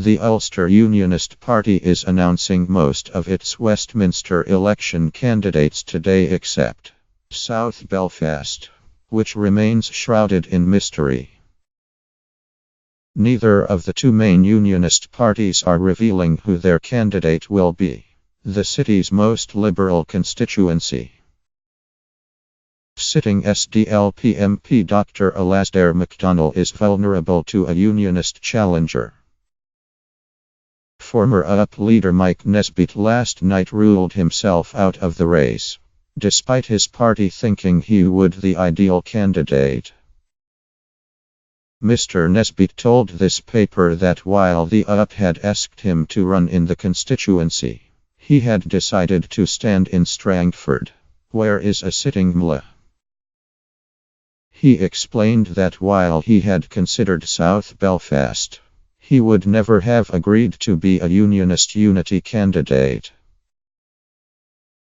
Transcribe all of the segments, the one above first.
The Ulster Unionist Party is announcing most of its Westminster election candidates today except South Belfast, which remains shrouded in mystery. Neither of the two main Unionist parties are revealing who their candidate will be. The city's most liberal constituency. Sitting SDLP MP Dr. Alasdair MacDonald is vulnerable to a Unionist challenger. Former UUP leader Mike Nesbitt last night ruled himself out of the race, despite his party thinking he would the ideal candidate. Mr. Nesbitt told this paper that while the UUP had asked him to run in the constituency, he had decided to stand in Strangford, where is a sitting MLA. He explained that while he had considered South Belfast, he would never have agreed to be a Unionist unity candidate.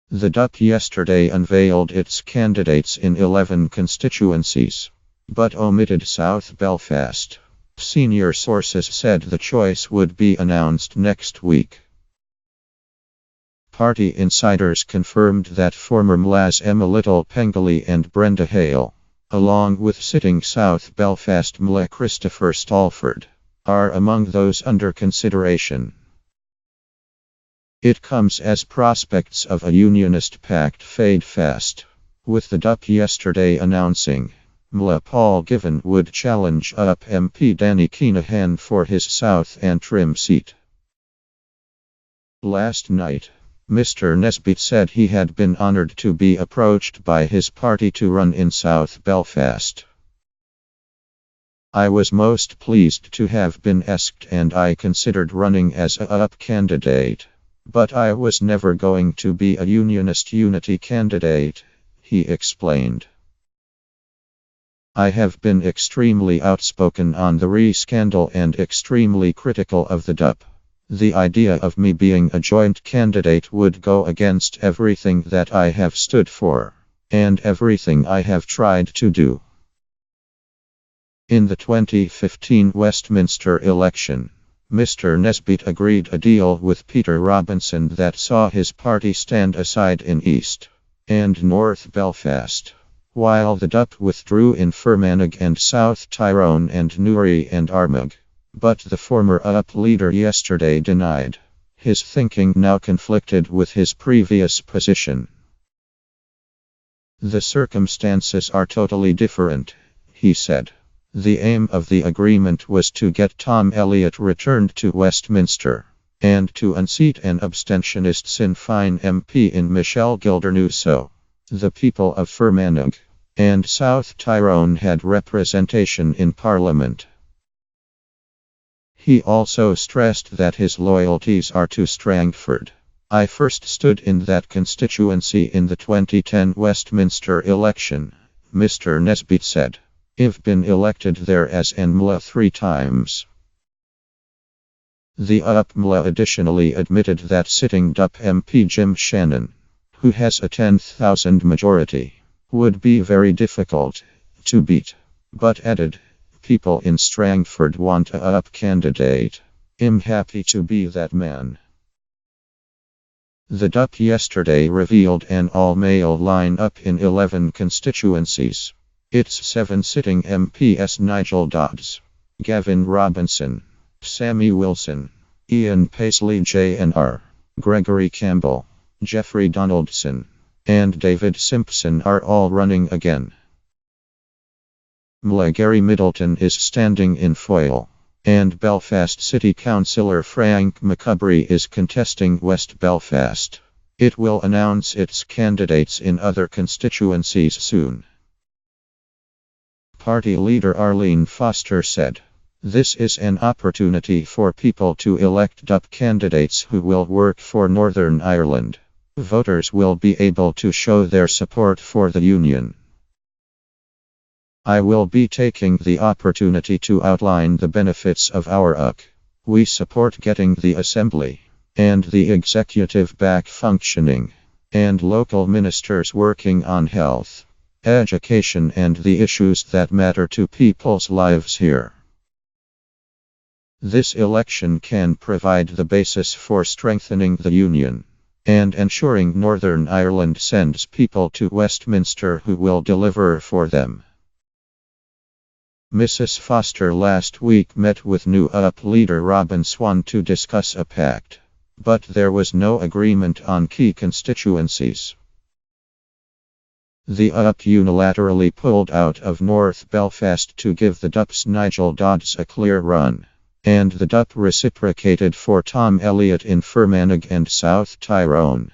The do.As yesterday unveiled its candidates in 11 constituencies, but omitted South Belfast. Senior sources said the choice would be announced next week. Party insiders confirmed that former MLAs Emma Little Pengelly and Brenda Hale, along with sitting South Belfast MLA Christopher Strangford, are among those under consideration. It comes as prospects of a Unionist pact fade fast, with the do.As yesterday announcing MLA Paul Given would challenge UUP MP Danny Keenahan for his South Antrim seat. Last night, Mr. Nesbitt said he had been honoured to be approached by his party to run in South Belfast. I was most pleased to have been asked and I considered running as a UUP candidate, but I was never going to be a Unionist unity candidate, he explained. I have been extremely outspoken on the scandal and extremely critical of the do.As. The idea of me being a joint candidate would go against everything that I have stood for, and everything I have tried to do. In the 2015 Westminster election, Mr. Nesbitt agreed a deal with Peter Robinson that saw his party stand aside in East and North Belfast, while the do.As withdrew in Fermanagh and South Tyrone and Newry and Armagh. But the former UUP leader yesterday denied. His thinking now conflicted with his previous position. The circumstances are totally different, he said. The aim of the agreement was to get Tom Elliott returned to Westminster, and to unseat an abstentionist Sinn Féin MP in Michelle Gildernew. The people of Fermanagh and South Tyrone had representation in Parliament. He also stressed that his loyalties are to Strangford. I first stood in that constituency in the 2010 Westminster election, Mr. Nesbitt said. I've been elected there as an MLA 3 times. The UUP MLA additionally admitted that sitting do.As MP Jim Shannon, who has a 10,000 majority, would be very difficult to beat, but added, people in Strangford want a UUP candidate. I'm happy to be that man. The do.As yesterday revealed an all-male line-up in 11 constituencies. Its 7 sitting MPs Nigel Dodds, Gavin Robinson, Sammy Wilson, Ian Paisley JNR, Gregory Campbell, Jeffrey Donaldson, and David Simpson are all running again. MLA Gary Middleton is standing in foil, and Belfast City Councillor Frank McCubry is contesting West Belfast. It will announce its candidates in other constituencies soon. Party leader Arlene Foster said, "This is an opportunity for people to elect do.As candidates who will work for Northern Ireland. Voters will be able to show their support for the Union. I will be taking the opportunity to outline the benefits of our UUP. We support getting the Assembly and the Executive back functioning, and local ministers working on health, education and the issues that matter to people's lives here. This election can provide the basis for strengthening the Union and ensuring Northern Ireland sends people to Westminster who will deliver for them. Mrs. Foster last week met with UUP leader Robin Swan to discuss a pact, but there was no agreement on key constituencies. The UUP unilaterally pulled out of North Belfast to give the do.As Nigel Dodds a clear run, and the DUP reciprocated for Tom Elliott in Fermanagh and South Tyrone.